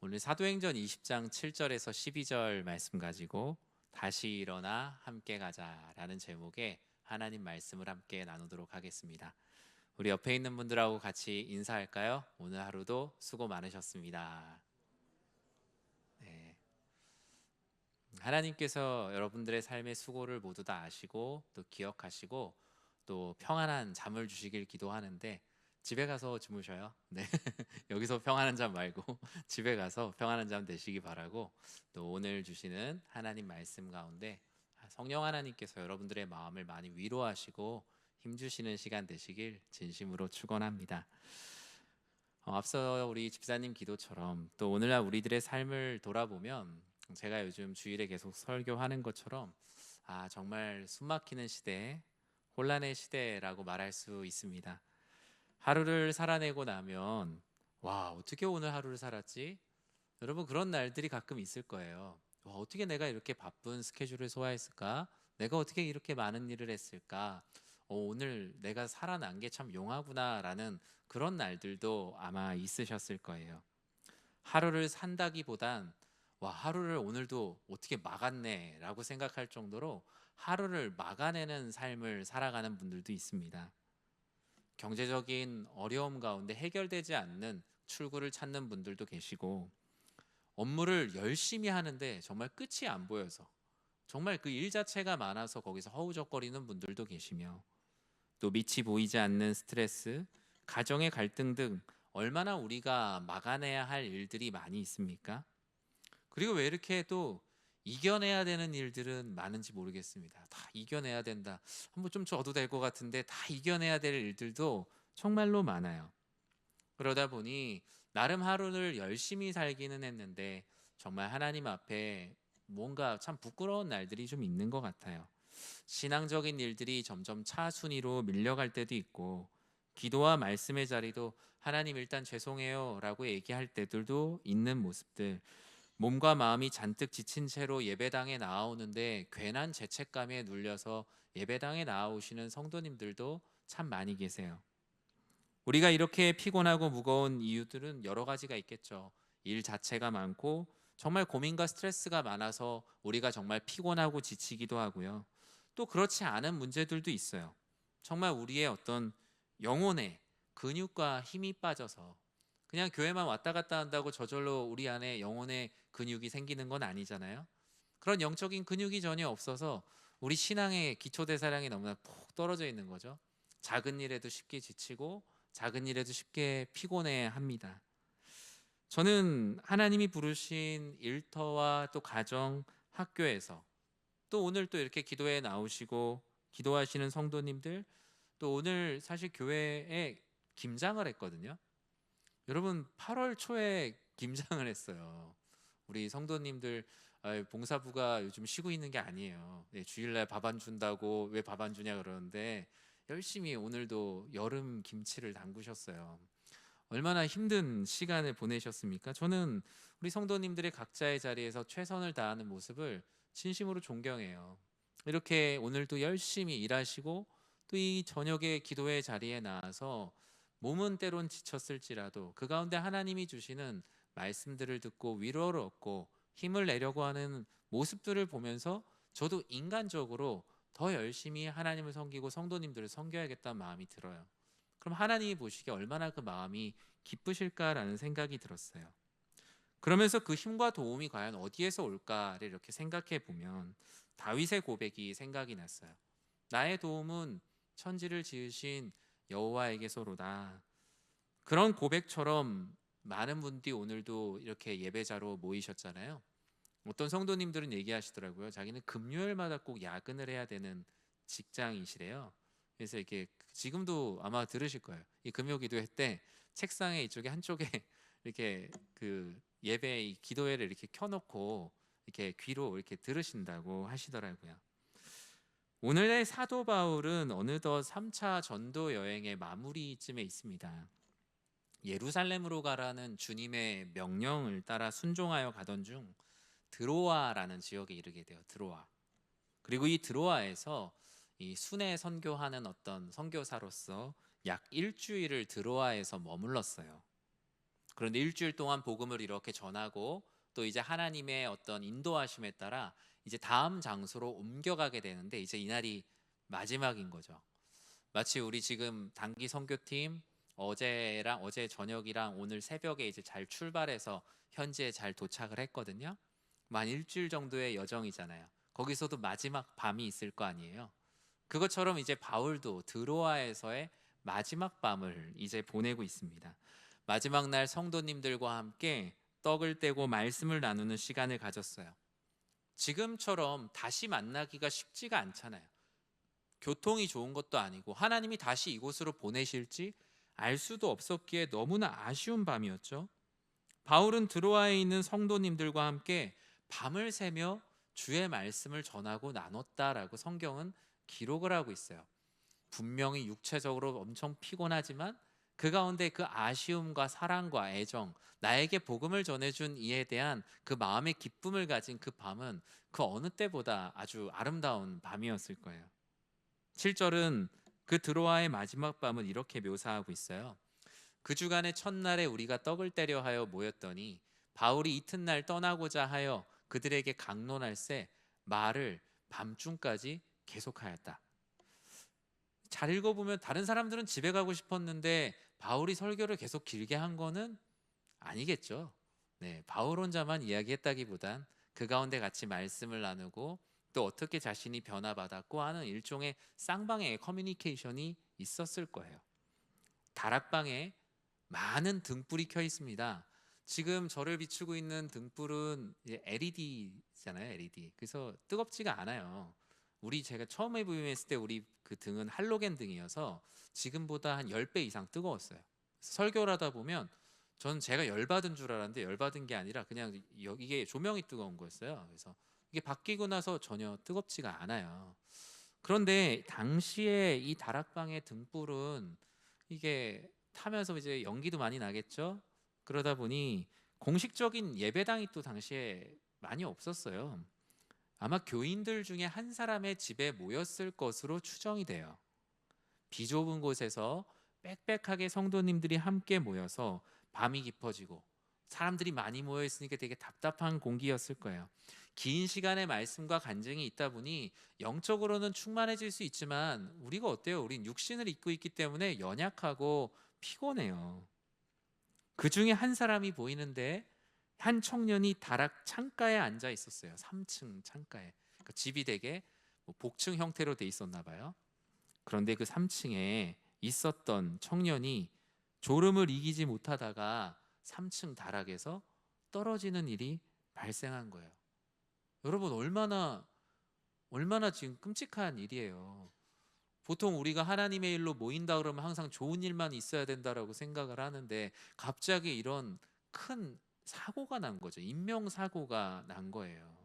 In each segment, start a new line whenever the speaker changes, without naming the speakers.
오늘 사도행전 20장 7절에서 12절 말씀 가지고 다시 일어나 함께 가자라는 제목의 하나님 말씀을 함께 나누도록 하겠습니다. 우리 옆에 있는 분들하고 같이 인사할까요? 오늘 하루도 수고 많으셨습니다. 네. 하나님께서 여러분들의 삶의 수고를 모두 다 아시고 또 기억하시고 또 평안한 잠을 주시길 기도하는데, 집에 가서 주무셔요. 네. 여기서 평안한 잠 말고 집에 가서 평안한 잠 되시기 바라고, 또 오늘 주시는 하나님 말씀 가운데 성령 하나님께서 여러분들의 마음을 많이 위로하시고 힘주시는 시간 되시길 진심으로 축원합니다. 앞서 우리 집사님 기도처럼 또 오늘날 우리들의 삶을 돌아보면, 제가 요즘 주일에 계속 설교하는 것처럼 정말 숨막히는 시대, 혼란의 시대라고 말할 수 있습니다. 하루를 살아내고 나면 와, 어떻게 오늘 하루를 살았지? 여러분, 그런 날들이 가끔 있을 거예요. 와, 어떻게 내가 이렇게 바쁜 스케줄을 소화했을까? 내가 어떻게 이렇게 많은 일을 했을까? 오늘 내가 살아난 게 참 용하구나 라는 그런 날들도 아마 있으셨을 거예요. 하루를 산다기보단 와, 하루를 오늘도 어떻게 막았네 라고 생각할 정도로 하루를 막아내는 삶을 살아가는 분들도 있습니다. 경제적인 어려움 가운데 해결되지 않는 출구를 찾는 분들도 계시고, 업무를 열심히 하는데 정말 끝이 안 보여서, 정말 그 일 자체가 많아서 거기서 허우적거리는 분들도 계시며, 또 밑이 보이지 않는 스트레스, 가정의 갈등 등 얼마나 우리가 막아내야 할 일들이 많이 있습니까? 그리고 왜 이렇게 또 이겨내야 되는 일들은 많은지 모르겠습니다. 다 이겨내야 된다. 한번 좀 져도 될 것 같은데 다 이겨내야 될 일들도 정말로 많아요. 그러다 보니 나름 하루를 열심히 살기는 했는데, 정말 하나님 앞에 뭔가 참 부끄러운 날들이 좀 있는 것 같아요. 신앙적인 일들이 점점 차순위로 밀려갈 때도 있고, 기도와 말씀의 자리도 하나님 일단 죄송해요 라고 얘기할 때들도 있는 모습들, 몸과 마음이 잔뜩 지친 채로 예배당에 나아오는데 괜한 죄책감에 눌려서 예배당에 나아오시는 성도님들도 참 많이 계세요. 우리가 이렇게 피곤하고 무거운 이유들은 여러 가지가 있겠죠. 일 자체가 많고 정말 고민과 스트레스가 많아서 우리가 정말 피곤하고 지치기도 하고요. 또 그렇지 않은 문제들도 있어요. 정말 우리의 어떤 영혼에 근육과 힘이 빠져서, 그냥 교회만 왔다 갔다 한다고 저절로 우리 안에 영혼의 근육이 생기는 건 아니잖아요. 그런 영적인 근육이 전혀 없어서 우리 신앙의 기초대사량이 너무나 푹 떨어져 있는 거죠. 작은 일에도 쉽게 지치고 작은 일에도 쉽게 피곤해 합니다. 저는 하나님이 부르신 일터와 또 가정, 학교에서, 또 오늘 또 이렇게 기도에 나오시고 기도하시는 성도님들, 또 오늘 사실 교회에 김장을 했거든요. 여러분, 8월 초에 김장을 했어요. 우리 성도님들, 봉사부가 요즘 쉬고 있는 게 아니에요. 주일날 밥 안 준다고 왜 밥 안 주냐 그러는데 열심히 오늘도 여름 김치를 담그셨어요. 얼마나 힘든 시간을 보내셨습니까? 저는 우리 성도님들의 각자의 자리에서 최선을 다하는 모습을 진심으로 존경해요. 이렇게 오늘도 열심히 일하시고 또 이 저녁에 기도의 자리에 나와서 몸은 때론 지쳤을지라도 그 가운데 하나님이 주시는 말씀들을 듣고 위로를 얻고 힘을 내려고 하는 모습들을 보면서 저도 인간적으로 더 열심히 하나님을 섬기고 성도님들을 섬겨야겠다는 마음이 들어요. 그럼 하나님이 보시기에 얼마나 그 마음이 기쁘실까라는 생각이 들었어요. 그러면서 그 힘과 도움이 과연 어디에서 올까를 이렇게 생각해 보면 다윗의 고백이 생각이 났어요. 나의 도움은 천지를 지으신 여호와에게서로다. 그런 고백처럼 많은 분들이 오늘도 이렇게 예배자로 모이셨잖아요. 어떤 성도님들은 얘기하시더라고요. 자기는 금요일마다 꼭 야근을 해야 되는 직장이시래요. 그래서 이렇게 지금도 아마 들으실 거예요. 이 금요 기도회 때 책상에 이쪽에 한쪽에 이렇게 그 예배 이 기도회를 이렇게 켜놓고 이렇게 귀로 이렇게 들으신다고 하시더라고요. 오늘의 사도 바울은 어느덧 3차 전도 여행의 마무리쯤에 있습니다. 예루살렘으로 가라는 주님의 명령을 따라 순종하여 가던 중 드로아라는 지역에 이르게 돼요. 드로아. 그리고 이 드로아에서 이 순회 선교하는 어떤 선교사로서 약 일주일을 드로아에서 머물렀어요. 그런데 일주일 동안 복음을 이렇게 전하고 또 이제 하나님의 어떤 인도하심에 따라 이제 다음 장소로 옮겨가게 되는데 이제 이날이 마지막인 거죠. 마치 우리 지금 단기 선교팀 어제 저녁이랑 오늘 새벽에 이제 잘 출발해서 현지에 잘 도착을 했거든요. 만 일주일 정도의 여정이잖아요. 거기서도 마지막 밤이 있을 거 아니에요. 그것처럼 이제 바울도 드로아에서의 마지막 밤을 이제 보내고 있습니다. 마지막 날 성도님들과 함께 떡을 떼고 말씀을 나누는 시간을 가졌어요. 지금처럼 다시 만나기가 쉽지가 않잖아요. 교통이 좋은 것도 아니고 하나님이 다시 이곳으로 보내실지 알 수도 없었기에 너무나 아쉬운 밤이었죠. 바울은 드로아에 있는 성도님들과 함께 밤을 새며 주의 말씀을 전하고 나눴다라고 성경은 기록을 하고 있어요. 분명히 육체적으로 엄청 피곤하지만 그 가운데 그 아쉬움과 사랑과 애정, 나에게 복음을 전해준 이에 대한 그 마음의 기쁨을 가진 그 밤은 그 어느 때보다 아주 아름다운 밤이었을 거예요. 7절은 그 드로아의 마지막 밤을 이렇게 묘사하고 있어요. 그 주간의 첫날에 우리가 떡을 떼려 하여 모였더니 바울이 이튿날 떠나고자 하여 그들에게 강론할새 말을 밤중까지 계속하였다. 잘 읽어보면 다른 사람들은 집에 가고 싶었는데 바울이 설교를 계속 길게 한 거는 아니겠죠. 네, 바울 혼자만 이야기했다기보단 그 가운데 같이 말씀을 나누고 또 어떻게 자신이 변화받았고 하는 일종의 쌍방의 커뮤니케이션이 있었을 거예요. 다락방에 많은 등불이 켜 있습니다. 지금 저를 비추고 있는 등불은 이제 LED잖아요, LED. 그래서 뜨겁지가 않아요. 제가 처음에 부임했을 때 우리 그 등은 할로겐 등이어서 지금보다 한 10배 이상 뜨거웠어요. 설교를 하다 보면 전 제가 열받은 줄 알았는데 열받은 게 아니라 그냥 이게 조명이 뜨거운 거였어요. 그래서 이게 바뀌고 나서 전혀 뜨겁지가 않아요. 그런데 당시에 이 다락방의 등불은 이게 타면서 이제 연기도 많이 나겠죠. 그러다 보니 공식적인 예배당이 또 당시에 많이 없었어요. 아마 교인들 중에 한 사람의 집에 모였을 것으로 추정이 돼요. 비좁은 곳에서 빽빽하게 성도님들이 함께 모여서 밤이 깊어지고 사람들이 많이 모여 있으니까 되게 답답한 공기였을 거예요. 긴 시간의 말씀과 간증이 있다 보니 영적으로는 충만해질 수 있지만 우리가 어때요? 우린 육신을 입고 있기 때문에 연약하고 피곤해요. 그 중에 한 사람이 보이는데 한 청년이 다락 창가에 앉아 있었어요. 3층 창가에. 그러니까 집이 되게 복층 형태로 돼 있었나 봐요. 그런데 그 3층에 있었던 청년이 졸음을 이기지 못하다가 3층 다락에서 떨어지는 일이 발생한 거예요. 여러분 얼마나 지금 끔찍한 일이에요. 보통 우리가 하나님의 일로 모인다 그러면 항상 좋은 일만 있어야 된다라고 생각을 하는데 갑자기 이런 큰 사고가 난 거죠. 인명사고가 난 거예요.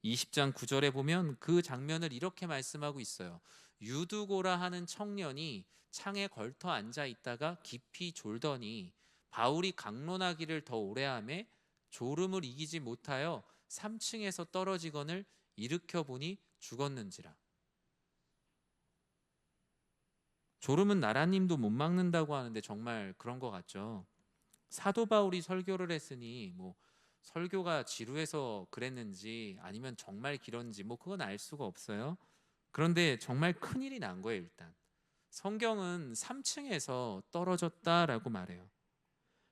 20장 9절에 보면 그 장면을 이렇게 말씀하고 있어요. 유두고라 하는 청년이 창에 걸터 앉아 있다가 깊이 졸더니 바울이 강론하기를 더 오래 하매 졸음을 이기지 못하여 3층에서 떨어지거늘 일으켜 보니 죽었는지라. 졸음은 나라님도 못 막는다고 하는데 정말 그런 것 같죠. 사도 바울이 설교를 했으니 설교가 지루해서 그랬는지 아니면 정말 길었는지 그건 알 수가 없어요. 그런데 정말 큰일이 난 거예요. 일단 성경은 3층에서 떨어졌다라고 말해요.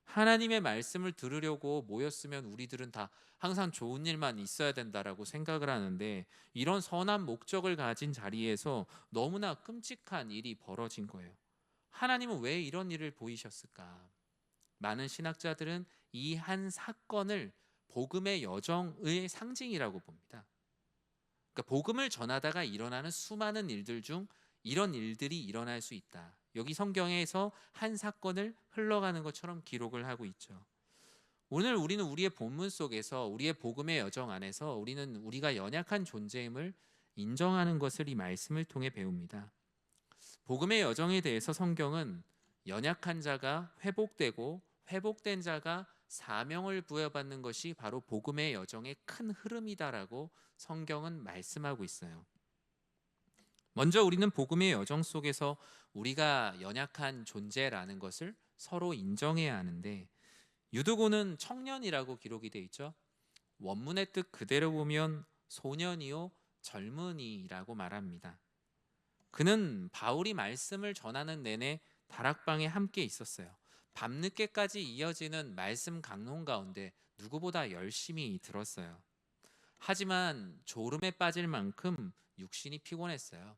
하나님의 말씀을 들으려고 모였으면 우리들은 다 항상 좋은 일만 있어야 된다라고 생각을 하는데 이런 선한 목적을 가진 자리에서 너무나 끔찍한 일이 벌어진 거예요. 하나님은 왜 이런 일을 보이셨을까? 많은 신학자들은 이 한 사건을 복음의 여정의 상징이라고 봅니다. 그러니까 복음을 전하다가 일어나는 수많은 일들 중 이런 일들이 일어날 수 있다. 여기 성경에서 한 사건을 흘러가는 것처럼 기록을 하고 있죠. 오늘 우리는 우리의 본문 속에서 우리의 복음의 여정 안에서 우리는 우리가 연약한 존재임을 인정하는 것을 이 말씀을 통해 배웁니다. 복음의 여정에 대해서 성경은 연약한 자가 회복되고 회복된 자가 사명을 부여받는 것이 바로 복음의 여정의 큰 흐름이다라고 성경은 말씀하고 있어요. 먼저 우리는 복음의 여정 속에서 우리가 연약한 존재라는 것을 서로 인정해야 하는데 유두고는 청년이라고 기록이 돼 있죠. 원문의 뜻 그대로 보면 소년이요 젊은이라고 말합니다. 그는 바울이 말씀을 전하는 내내 다락방에 함께 있었어요. 밤늦게까지 이어지는 말씀 강론 가운데 누구보다 열심히 들었어요. 하지만 졸음에 빠질 만큼 육신이 피곤했어요.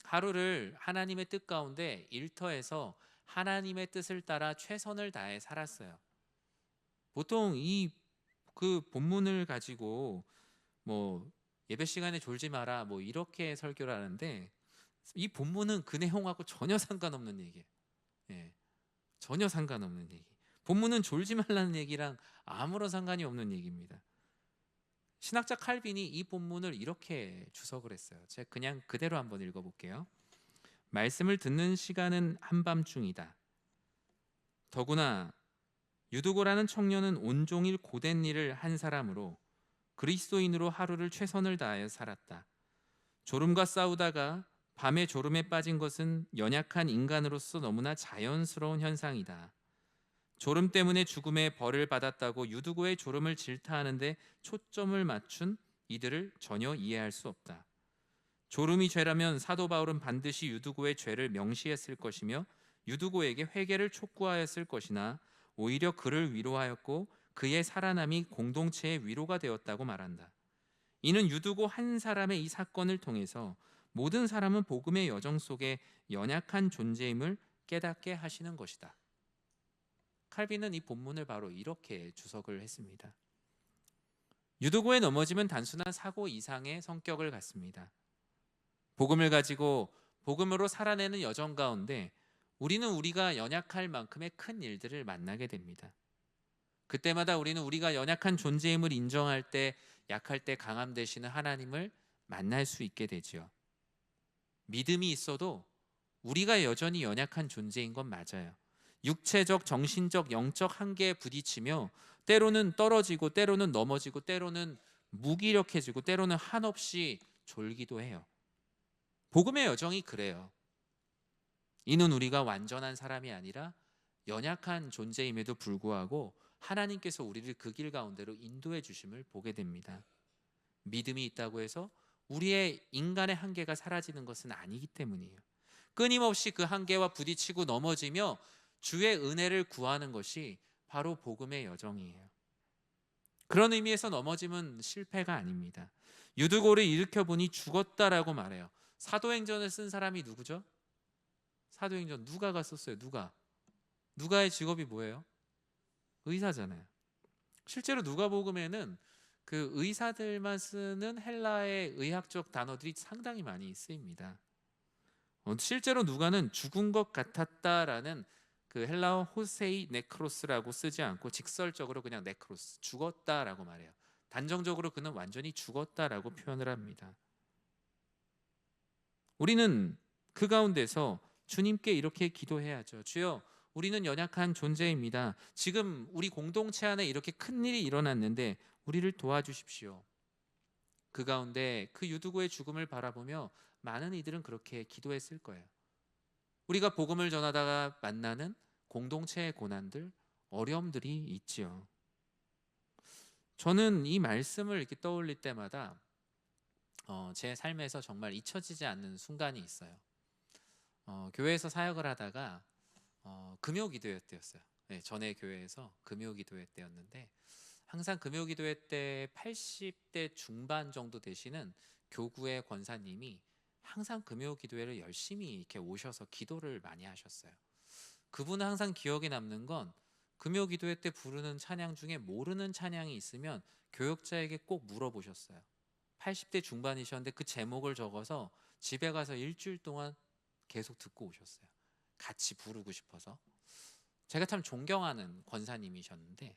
하루를 하나님의 뜻 가운데 일터에서 하나님의 뜻을 따라 최선을 다해 살았어요. 보통 이 본문을 가지고 뭐 예배 시간에 졸지 마라 뭐 이렇게 설교를 하는데, 이 본문은 그 내용하고 전혀 상관없는 얘기예요. 예, 전혀 상관없는 얘기. 본문은 졸지 말라는 얘기랑 아무런 상관이 없는 얘기입니다. 신학자 칼빈이 이 본문을 이렇게 주석을 했어요. 제가 그냥 그대로 한번 읽어볼게요. 말씀을 듣는 시간은 한밤중이다. 더구나 유두고라는 청년은 온종일 고된 일을 한 사람으로 그리스도인으로 하루를 최선을 다하여 살았다. 졸음과 싸우다가 밤에 졸음에 빠진 것은 연약한 인간으로서 너무나 자연스러운 현상이다. 졸음 때문에 죽음의 벌을 받았다고 유두고의 졸음을 질타하는데 초점을 맞춘 이들을 전혀 이해할 수 없다. 졸음이 죄라면 사도 바울은 반드시 유두고의 죄를 명시했을 것이며 유두고에게 회개를 촉구하였을 것이나 오히려 그를 위로하였고 그의 살아남이 공동체의 위로가 되었다고 말한다. 이는 유두고 한 사람의 이 사건을 통해서 모든 사람은 복음의 여정 속에 연약한 존재임을 깨닫게 하시는 것이다. 칼빈은 이 본문을 바로 이렇게 주석을 했습니다. 유두고의 넘어짐은 단순한 사고 이상의 성격을 갖습니다. 복음을 가지고 복음으로 살아내는 여정 가운데 우리는 우리가 연약할 만큼의 큰 일들을 만나게 됩니다. 그때마다 우리는 우리가 연약한 존재임을 인정할 때 약할 때 강함 되시는 하나님을 만날 수 있게 되죠. 믿음이 있어도 우리가 여전히 연약한 존재인 건 맞아요. 육체적, 정신적, 영적 한계에 부딪히며 때로는 떨어지고 때로는 넘어지고 때로는 무기력해지고 때로는 한없이 졸기도 해요. 복음의 여정이 그래요. 이는 우리가 완전한 사람이 아니라 연약한 존재임에도 불구하고 하나님께서 우리를 그 길 가운데로 인도해 주심을 보게 됩니다. 믿음이 있다고 해서 우리의 인간의 한계가 사라지는 것은 아니기 때문이에요. 끊임없이 그 한계와 부딪히고 넘어지며 주의 은혜를 구하는 것이 바로 복음의 여정이에요. 그런 의미에서 넘어짐은 실패가 아닙니다. 유두고를 일으켜보니 죽었다라고 말해요. 사도행전을 쓴 사람이 누구죠? 사도행전 누가가 썼어요. 누가의 직업이 뭐예요? 의사잖아요. 실제로 누가복음에는 그 의사들만 쓰는 헬라의 의학적 단어들이 상당히 많이 쓰입니다. 실제로 누가는 죽은 것 같았다라는 그 헬라어 호세이 네크로스라고 쓰지 않고 직설적으로 그냥 네크로스, 죽었다라고 말해요. 단정적으로 그는 완전히 죽었다라고 표현을 합니다. 우리는 그 가운데서 주님께 이렇게 기도해야죠. 주여, 우리는 연약한 존재입니다. 지금 우리 공동체 안에 이렇게 큰 일이 일어났는데 우리를 도와주십시오. 그 가운데 그 유두고의 죽음을 바라보며 많은 이들은 그렇게 기도했을 거예요. 우리가 복음을 전하다가 만나는 공동체의 고난들, 어려움들이 있지요. 저는 이 말씀을 이렇게 떠올릴 때마다 제 삶에서 정말 잊혀지지 않는 순간이 있어요. 교회에서 사역을 하다가 금요기도회 때였어요. 네, 전에 교회에서 금요기도회 때였는데 항상 금요기도회 때 80대 중반 정도 되시는 교구의 권사님이 항상 금요기도회를 열심히 이렇게 오셔서 기도를 많이 하셨어요. 그분은 항상 기억에 남는 건 금요기도회 때 부르는 찬양 중에 모르는 찬양이 있으면 교역자에게 꼭 물어보셨어요. 80대 중반이셨는데 그 제목을 적어서 집에 가서 일주일 동안 계속 듣고 오셨어요. 같이 부르고 싶어서. 제가 참 존경하는 권사님이셨는데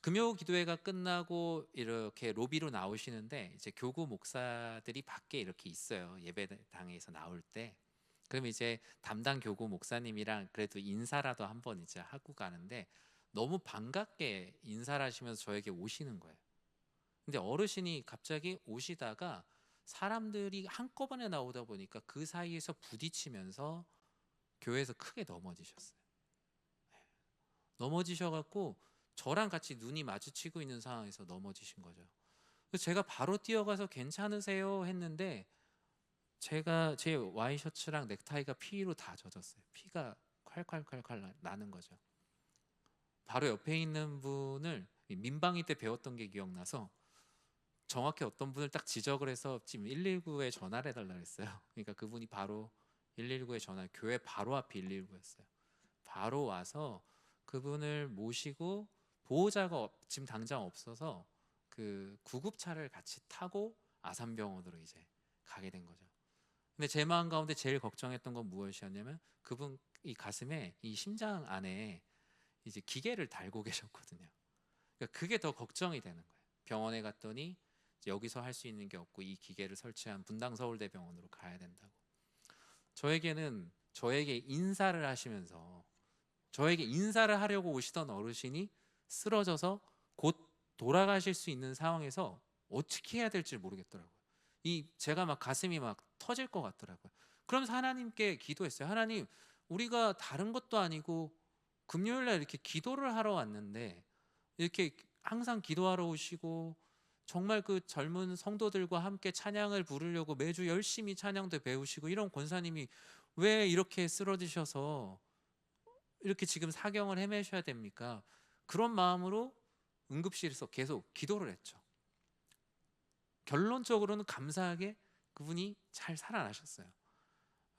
금요 기도회가 끝나고 이렇게 로비로 나오시는데 이제 교구 목사들이 밖에 이렇게 있어요. 예배당에서 나올 때. 그럼 이제 담당 교구 목사님이랑 그래도 인사라도 한번 이제 하고 가는데 너무 반갑게 인사를 하시면서 저에게 오시는 거예요. 근데 어르신이 갑자기 오시다가 사람들이 한꺼번에 나오다 보니까 그 사이에서 부딪히면서 교회에서 크게 넘어지셨어요. 넘어지셔갖고 저랑 같이 눈이 마주치고 있는 상황에서 넘어지신 거죠. 그래서 제가 바로 뛰어가서 괜찮으세요 했는데 제가 제 와이셔츠랑 넥타이가 피로 다 젖었어요. 피가 콸콸콸콸 나는 거죠. 바로 옆에 있는 분을 민방위 때 배웠던 게 기억나서 정확히 어떤 분을 딱 지적을 해서 지금 119에 전화를 해달라 그랬어요. 그러니까 그분이 바로 119에 교회 바로 앞이 119였어요. 바로 와서 그분을 모시고 보호자가 지금 당장 없어서 그 구급차를 같이 타고 아산병원으로 이제 가게 된 거죠. 근데 제 마음 가운데 제일 걱정했던 건 무엇이었냐면 그분 이 가슴에 이 심장 안에 이제 기계를 달고 계셨거든요. 그러니까 그게 더 걱정이 되는 거예요. 병원에 갔더니 여기서 할 수 있는 게 없고 이 기계를 설치한 분당 서울대병원으로 가야 된다고. 저에게 인사를 하시면서 저에게 인사를 하려고 오시던 어르신이 쓰러져서 곧 돌아가실 수 있는 상황에서 어떻게 해야 될지 모르겠더라고요. 제가 막 가슴이 막 터질 것 같더라고요. 그러면서 하나님께 기도했어요. 하나님, 우리가 다른 것도 아니고 금요일 날 이렇게 기도를 하러 왔는데 이렇게 항상 기도하러 오시고 정말 그 젊은 성도들과 함께 찬양을 부르려고 매주 열심히 찬양도 배우시고 이런 권사님이 왜 이렇게 쓰러지셔서 이렇게 지금 사경을 헤매셔야 됩니까? 그런 마음으로 응급실에서 계속 기도를 했죠. 결론적으로는 감사하게 그분이 잘 살아나셨어요.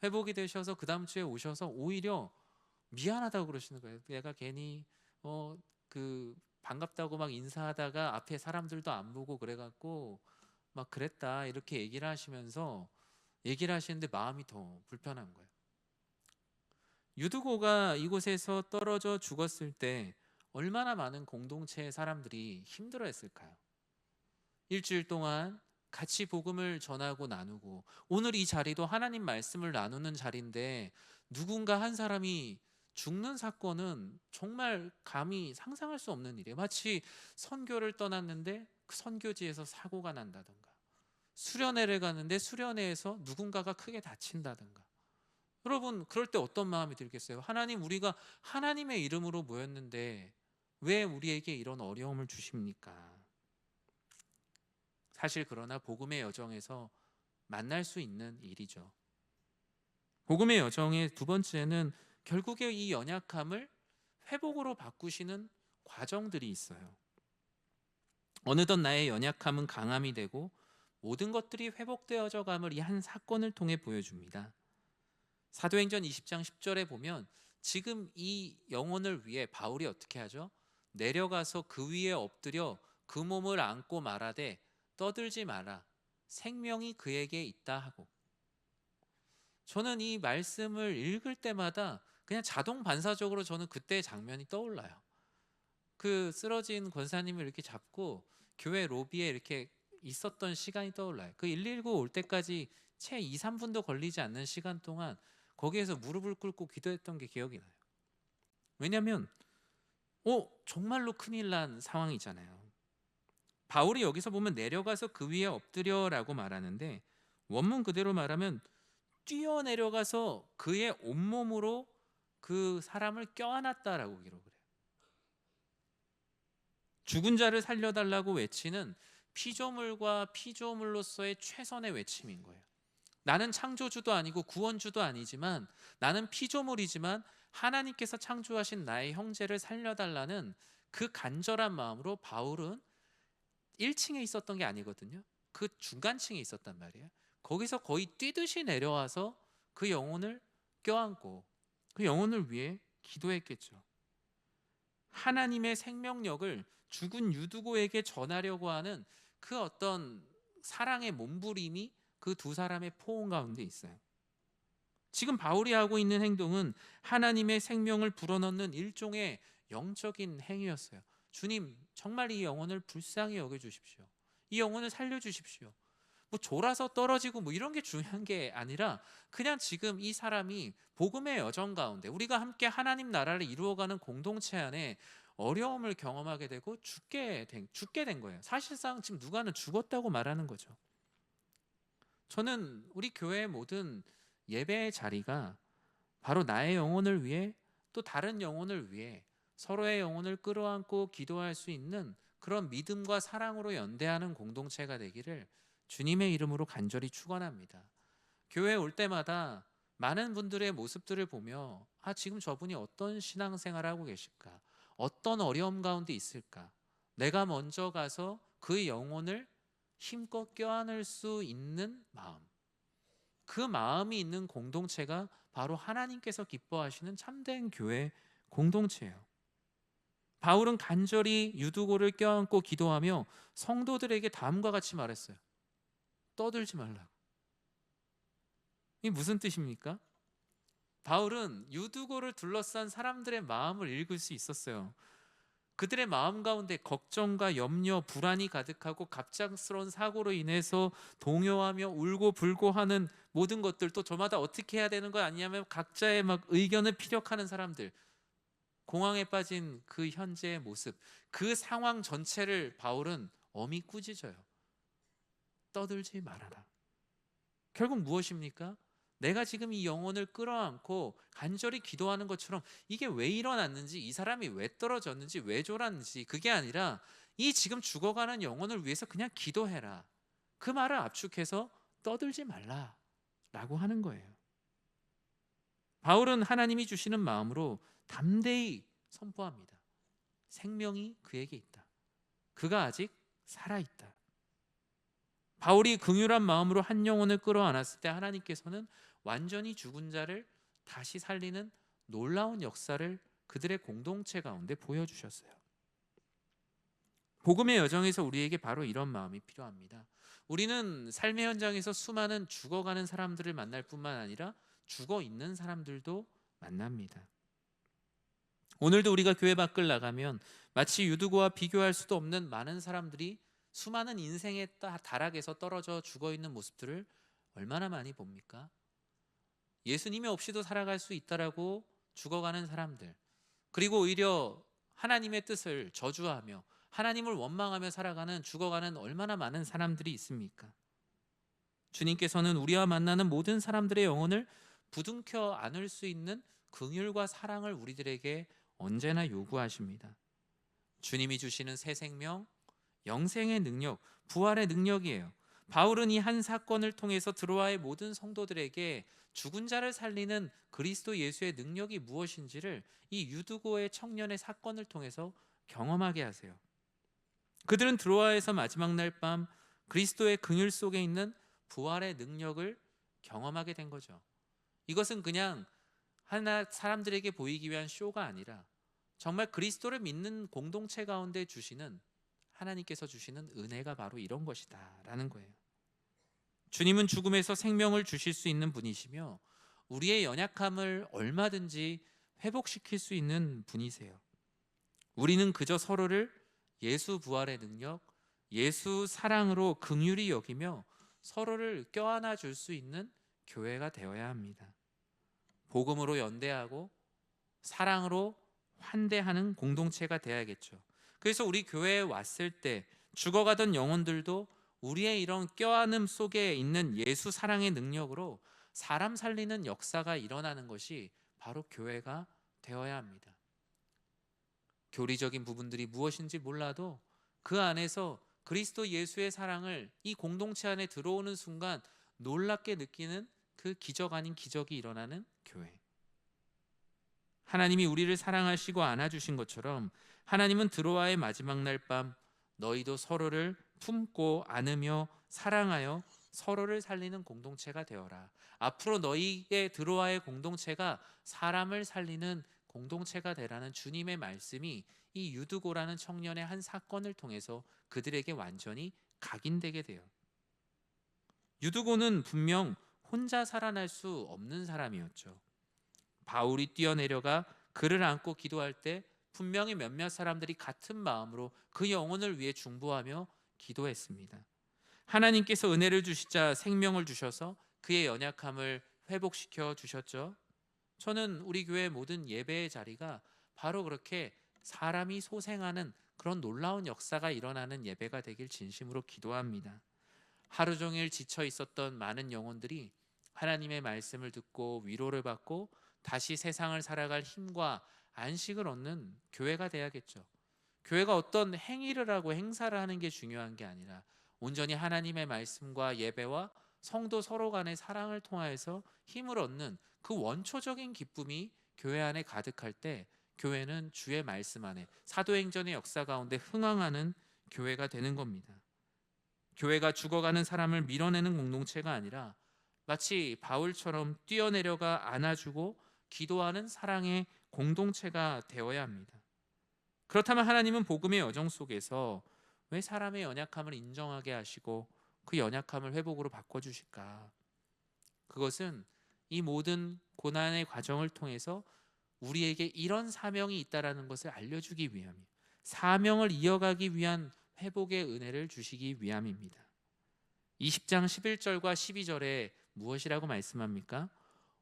회복이 되셔서 그 다음 주에 오셔서 오히려 미안하다고 그러시는 거예요. 내가 괜히 그 반갑다고 막 인사하다가 앞에 사람들도 안 보고 그래갖고 막 그랬다 이렇게 얘기를 하시는데 마음이 더 불편한 거예요. 유두고가 이곳에서 떨어져 죽었을 때 얼마나 많은 공동체의 사람들이 힘들어했을까요? 일주일 동안 같이 복음을 전하고 나누고 오늘 이 자리도 하나님 말씀을 나누는 자리인데 누군가 한 사람이 죽는 사건은 정말 감히 상상할 수 없는 일이에요. 마치 선교를 떠났는데 그 선교지에서 사고가 난다든가 수련회를 가는데 수련회에서 누군가가 크게 다친다든가. 여러분 그럴 때 어떤 마음이 들겠어요? 하나님, 우리가 하나님의 이름으로 모였는데 왜 우리에게 이런 어려움을 주십니까? 사실 그러나 복음의 여정에서 만날 수 있는 일이죠. 복음의 여정의 두 번째는 결국에 이 연약함을 회복으로 바꾸시는 과정들이 있어요. 어느덧 나의 연약함은 강함이 되고 모든 것들이 회복되어져 감을 이 한 사건을 통해 보여줍니다. 사도행전 20장 10절에 보면 지금 이 영혼을 위해 바울이 어떻게 하죠? 내려가서 그 위에 엎드려 그 몸을 안고 말하되 떠들지 마라, 생명이 그에게 있다 하고. 저는 이 말씀을 읽을 때마다 그냥 자동 반사적으로 저는 그때의 장면이 떠올라요. 그 쓰러진 권사님을 이렇게 잡고 교회 로비에 이렇게 있었던 시간이 떠올라요. 그 119 올 때까지 채 2, 3분도 걸리지 않는 시간 동안 거기에서 무릎을 꿇고 기도했던 게 기억이 나요. 왜냐하면 정말로 큰일 난 상황이잖아요. 바울이 여기서 보면 내려가서 그 위에 엎드려라고 말하는데 원문 그대로 말하면 뛰어내려가서 그의 온몸으로 그 사람을 껴안았다라고 기록을 해요. 죽은 자를 살려달라고 외치는 피조물과 피조물로서의 최선의 외침인 거예요. 나는 창조주도 아니고 구원주도 아니지만 나는 피조물이지만 하나님께서 창조하신 나의 형제를 살려달라는 그 간절한 마음으로 바울은 1층에 있었던 게 아니거든요. 그 중간층에 있었단 말이에요. 거기서 거의 뛰듯이 내려와서 그 영혼을 껴안고 그 영혼을 위해 기도했겠죠. 하나님의 생명력을 죽은 유두고에게 전하려고 하는 그 어떤 사랑의 몸부림이 그 두 사람의 포옹 가운데 있어요. 지금 바울이 하고 있는 행동은 하나님의 생명을 불어넣는 일종의 영적인 행위였어요. 주님, 정말 이 영혼을 불쌍히 여겨주십시오. 이 영혼을 살려주십시오. 뭐 졸아서 떨어지고 뭐 이런 게 중요한 게 아니라 그냥 지금 이 사람이 복음의 여정 가운데 우리가 함께 하나님 나라를 이루어가는 공동체 안에 어려움을 경험하게 되고 죽게 된 거예요. 사실상 지금 누가는 죽었다고 말하는 거죠. 저는 우리 교회의 모든 예배의 자리가 바로 나의 영혼을 위해 또 다른 영혼을 위해 서로의 영혼을 끌어안고 기도할 수 있는 그런 믿음과 사랑으로 연대하는 공동체가 되기를 주님의 이름으로 간절히 축원합니다. 교회에 올 때마다 많은 분들의 모습들을 보며 지금 저분이 어떤 신앙생활을 하고 계실까? 어떤 어려움 가운데 있을까? 내가 먼저 가서 그 영혼을 힘껏 껴안을 수 있는 마음. 그 마음이 있는 공동체가 바로 하나님께서 기뻐하시는 참된 교회 공동체예요. 바울은 간절히 유두고를 껴안고 기도하며 성도들에게 다음과 같이 말했어요. 떠들지 말라고. 이게 무슨 뜻입니까? 바울은 유두고를 둘러싼 사람들의 마음을 읽을 수 있었어요. 그들의 마음 가운데 걱정과 염려, 불안이 가득하고 갑작스러운 사고로 인해서 동요하며 울고 불고 하는 모든 것들, 또 저마다 어떻게 해야 되는 거 아니냐면 각자의 막 의견을 피력하는 사람들, 공황에 빠진 그 현재의 모습, 그 상황 전체를 바울은 엄히 꾸짖어요. 떠들지 말아라. 결국 무엇입니까? 내가 지금 이 영혼을 끌어안고 간절히 기도하는 것처럼 이게 왜 일어났는지, 이 사람이 왜 떨어졌는지, 왜 졸았는지, 그게 아니라 이 지금 죽어가는 영혼을 위해서 그냥 기도해라. 그 말을 압축해서 떠들지 말라 라고 하는 거예요. 바울은 하나님이 주시는 마음으로 담대히 선포합니다. 생명이 그에게 있다. 그가 아직 살아있다. 바울이 긍휼한 마음으로 한 영혼을 끌어안았을 때 하나님께서는 완전히 죽은 자를 다시 살리는 놀라운 역사를 그들의 공동체 가운데 보여주셨어요. 복음의 여정에서 우리에게 바로 이런 마음이 필요합니다. 우리는 삶의 현장에서 수많은 죽어가는 사람들을 만날 뿐만 아니라 죽어 있는 사람들도 만납니다. 오늘도 우리가 교회 밖을 나가면 마치 유두고와 비교할 수도 없는 많은 사람들이 수많은 인생의 다락에서 떨어져 죽어 있는 모습들을 얼마나 많이 봅니까? 예수님이 없이도 살아갈 수 있다라고 죽어가는 사람들, 그리고 오히려 하나님의 뜻을 저주하며 하나님을 원망하며 살아가는, 죽어가는 얼마나 많은 사람들이 있습니까? 주님께서는 우리와 만나는 모든 사람들의 영혼을 부둥켜 안을 수 있는 긍휼과 사랑을 우리들에게 언제나 요구하십니다. 주님이 주시는 새 생명, 영생의 능력, 부활의 능력이에요. 바울은 이 한 사건을 통해서 드로아의 모든 성도들에게 죽은 자를 살리는 그리스도 예수의 능력이 무엇인지를 이 유두고의 청년의 사건을 통해서 경험하게 하세요. 그들은 드로아에서 마지막 날 밤 그리스도의 긍휼 속에 있는 부활의 능력을 경험하게 된 거죠. 이것은 그냥 하나 사람들에게 보이기 위한 쇼가 아니라 정말 그리스도를 믿는 공동체 가운데 주시는, 하나님께서 주시는 은혜가 바로 이런 것이다 라는 거예요. 주님은 죽음에서 생명을 주실 수 있는 분이시며 우리의 연약함을 얼마든지 회복시킬 수 있는 분이세요. 우리는 그저 서로를 예수 부활의 능력, 예수 사랑으로 긍휼히 여기며 서로를 껴안아 줄 수 있는 교회가 되어야 합니다. 복음으로 연대하고 사랑으로 환대하는 공동체가 되어야겠죠. 그래서 우리 교회에 왔을 때 죽어가던 영혼들도 우리의 이런 껴안음 속에 있는 예수 사랑의 능력으로 사람 살리는 역사가 일어나는 것이 바로 교회가 되어야 합니다. 교리적인 부분들이 무엇인지 몰라도 그 안에서 그리스도 예수의 사랑을 이 공동체 안에 들어오는 순간 놀랍게 느끼는 그 기적 아닌 기적이 일어나는 교회. 하나님이 우리를 사랑하시고 안아주신 것처럼 하나님은 드로아의 마지막 날 밤 너희도 서로를 품고 안으며 사랑하여 서로를 살리는 공동체가 되어라. 앞으로 너희의 드로아의 공동체가 사람을 살리는 공동체가 되라는 주님의 말씀이 이 유두고라는 청년의 한 사건을 통해서 그들에게 완전히 각인되게 돼요. 유두고는 분명 혼자 살아날 수 없는 사람이었죠. 바울이 뛰어내려가 그를 안고 기도할 때 분명히 몇몇 사람들이 같은 마음으로 그 영혼을 위해 중보하며 기도했습니다. 하나님께서 은혜를 주시자 생명을 주셔서 그의 연약함을 회복시켜 주셨죠. 저는 우리 교회 모든 예배의 자리가 바로 그렇게 사람이 소생하는 그런 놀라운 역사가 일어나는 예배가 되길 진심으로 기도합니다. 하루 종일 지쳐 있었던 많은 영혼들이 하나님의 말씀을 듣고 위로를 받고 다시 세상을 살아갈 힘과 안식을 얻는 교회가 돼야겠죠. 교회가 어떤 행위를 하고 행사를 하는 게 중요한 게 아니라 온전히 하나님의 말씀과 예배와 성도 서로 간의 사랑을 통하여서 힘을 얻는 그 원초적인 기쁨이 교회 안에 가득할 때 교회는 주의 말씀 안에 사도행전의 역사 가운데 흥황하는 교회가 되는 겁니다. 교회가 죽어가는 사람을 밀어내는 공동체가 아니라 마치 바울처럼 뛰어내려가 안아주고 기도하는 사랑의 공동체가 되어야 합니다. 그렇다면 하나님은 복음의 여정 속에서 왜 사람의 연약함을 인정하게 하시고 그 연약함을 회복으로 바꿔주실까? 그것은 이 모든 고난의 과정을 통해서 우리에게 이런 사명이 있다라는 것을 알려주기 위함이에요. 사명을 이어가기 위한 회복의 은혜를 주시기 위함입니다. 20장 11절과 12절에 무엇이라고 말씀합니까?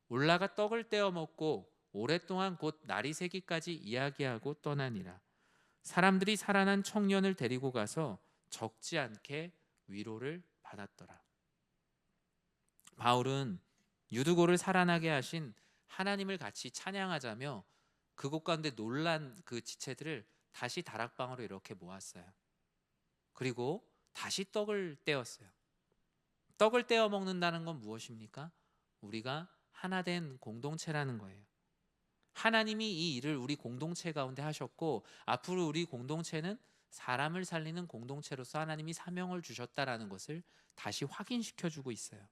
올라가 떡을 떼어 먹고 오랫동안 곧 날이 새기까지 이야기하고 떠나니라. 사람들이 살아난 청년을 데리고 가서 적지 않게 위로를 받았더라. 바울은 유두고를 살아나게 하신 하나님을 같이 찬양하자며 그곳 가운데 놀란 그 지체들을 다시 다락방으로 이렇게 모았어요. 그리고 다시 떡을 떼었어요. 떡을 떼어 먹는다는 건 무엇입니까? 우리가 하나 된 공동체라는 거예요. 하나님이 이 일을 우리 공동체 가운데 하셨고 앞으로 우리 공동체는 사람을 살리는 공동체로서 하나님이 사명을 주셨다라는 것을 다시 확인시켜 주고 있어요.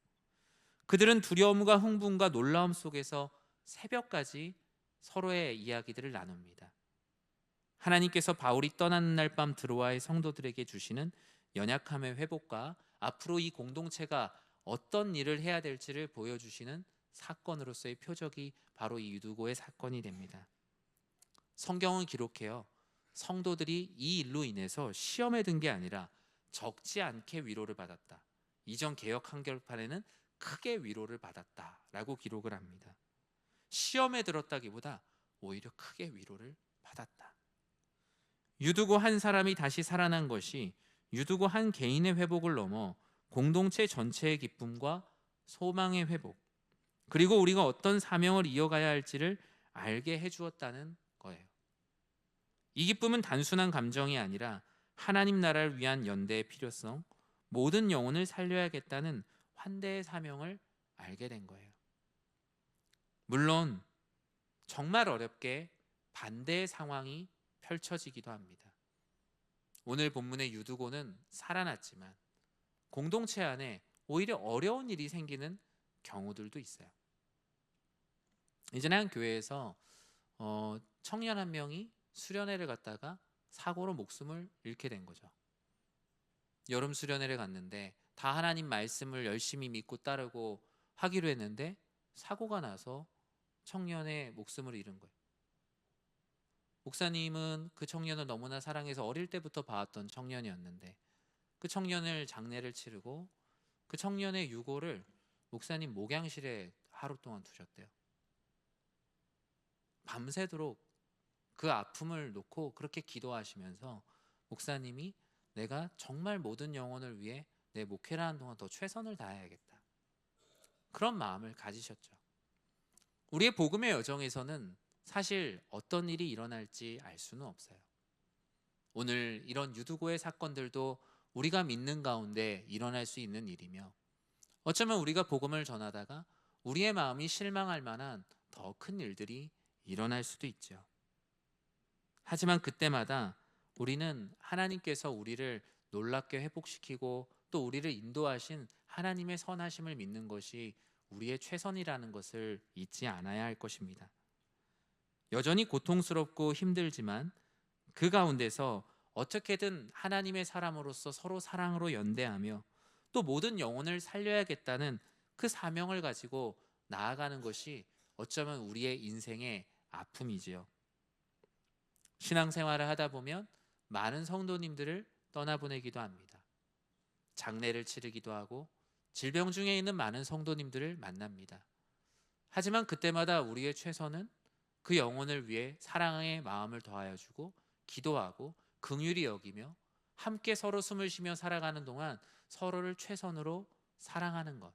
그들은 두려움과 흥분과 놀라움 속에서 새벽까지 서로의 이야기들을 나눕니다. 하나님께서 바울이 떠나는 날 밤 드로아의 성도들에게 주시는 연약함의 회복과 앞으로 이 공동체가 어떤 일을 해야 될지를 보여주시는 사건으로서의 표적이 바로 이 유두고의 사건이 됩니다. 성경은 기록해요. 성도들이 이 일로 인해서 시험에 든 게 아니라 적지 않게 위로를 받았다. 이전 개역 한결판에는 크게 위로를 받았다라고 기록을 합니다. 시험에 들었다기보다 오히려 크게 위로를 받았다. 유두고 한 사람이 다시 살아난 것이 유두고 한 개인의 회복을 넘어 공동체 전체의 기쁨과 소망의 회복, 그리고 우리가 어떤 사명을 이어가야 할지를 알게 해주었다는 거예요. 이 기쁨은 단순한 감정이 아니라 하나님 나라를 위한 연대의 필요성, 모든 영혼을 살려야겠다는 환대의 사명을 알게 된 거예요. 물론 정말 어렵게 반대의 상황이 펼쳐지기도 합니다. 오늘 본문의 유두고는 살아났지만 공동체 안에 오히려 어려운 일이 생기는 경우들도 있어요. 이전에 한 교회에서 청년 한 명이 수련회를 갔다가 사고로 목숨을 잃게 된 거죠. 여름 수련회를 갔는데 다 하나님 말씀을 열심히 믿고 따르고 하기로 했는데 사고가 나서 청년의 목숨을 잃은 거예요. 목사님은 그 청년을 너무나 사랑해서 어릴 때부터 봐왔던 청년이었는데 그 청년을 장례를 치르고 그 청년의 유고를 목사님 목양실에 하루 동안 두셨대요. 밤새도록 그 아픔을 놓고 그렇게 기도하시면서 목사님이 내가 정말 모든 영혼을 위해 내 목회를 하는 동안 더 최선을 다해야겠다, 그런 마음을 가지셨죠. 우리의 복음의 여정에서는 사실 어떤 일이 일어날지 알 수는 없어요. 오늘 이런 유두고의 사건들도 우리가 믿는 가운데 일어날 수 있는 일이며 어쩌면 우리가 복음을 전하다가 우리의 마음이 실망할 만한 더 큰 일들이 일어날 수도 있죠. 하지만 그때마다 우리는 하나님께서 우리를 놀랍게 회복시키고 또 우리를 인도하신 하나님의 선하심을 믿는 것이 우리의 최선이라는 것을 잊지 않아야 할 것입니다. 여전히 고통스럽고 힘들지만 그 가운데서 어떻게든 하나님의 사람으로서 서로 사랑으로 연대하며 또 모든 영혼을 살려야겠다는 그 사명을 가지고 나아가는 것이 어쩌면 우리의 인생의 아픔이지요. 신앙생활을 하다 보면 많은 성도님들을 떠나보내기도 합니다. 장례를 치르기도 하고 질병 중에 있는 많은 성도님들을 만납니다. 하지만 그때마다 우리의 최선은 그 영혼을 위해 사랑의 마음을 더하여 주고 기도하고 긍휼히 여기며 함께 서로 숨을 쉬며 살아가는 동안 서로를 최선으로 사랑하는 것,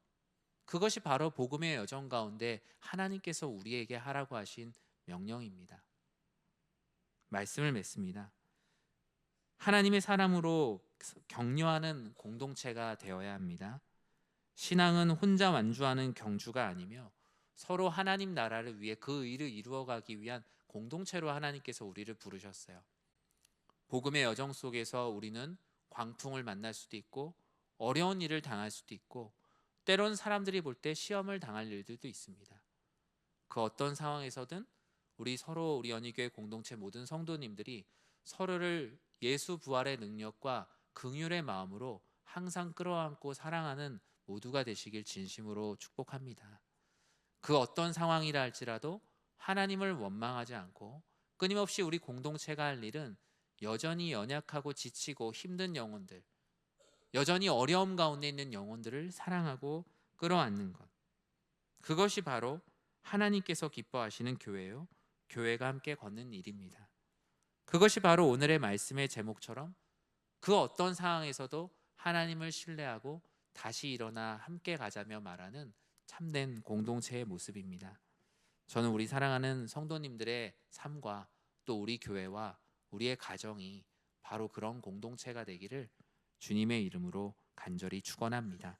그것이 바로 복음의 여정 가운데 하나님께서 우리에게 하라고 하신 명령입니다. 말씀을 맺습니다. 하나님의 사람으로 격려하는 공동체가 되어야 합니다. 신앙은 혼자 완주하는 경주가 아니며 서로 하나님 나라를 위해 그 일을 이루어가기 위한 공동체로 하나님께서 우리를 부르셨어요. 복음의 여정 속에서 우리는 광풍을 만날 수도 있고 어려운 일을 당할 수도 있고 때론 사람들이 볼 때 시험을 당할 일들도 있습니다. 그 어떤 상황에서든 우리 연희교회 공동체 모든 성도님들이 서로를 예수 부활의 능력과 긍휼의 마음으로 항상 끌어안고 사랑하는 모두가 되시길 진심으로 축복합니다. 그 어떤 상황이라 할지라도 하나님을 원망하지 않고 끊임없이 우리 공동체가 할 일은 여전히 연약하고 지치고 힘든 영혼들, 여전히 어려움 가운데 있는 영혼들을 사랑하고 끌어안는 것. 그것이 바로 하나님께서 기뻐하시는 교회요, 교회가 함께 걷는 일입니다. 그것이 바로 오늘의 말씀의 제목처럼 그 어떤 상황에서도 하나님을 신뢰하고 다시 일어나 함께 가자며 말하는 참된 공동체의 모습입니다. 저는 우리 사랑하는 성도님들의 삶과 또 우리 교회와 우리의 가정이 바로 그런 공동체가 되기를 주님의 이름으로 간절히 축원합니다.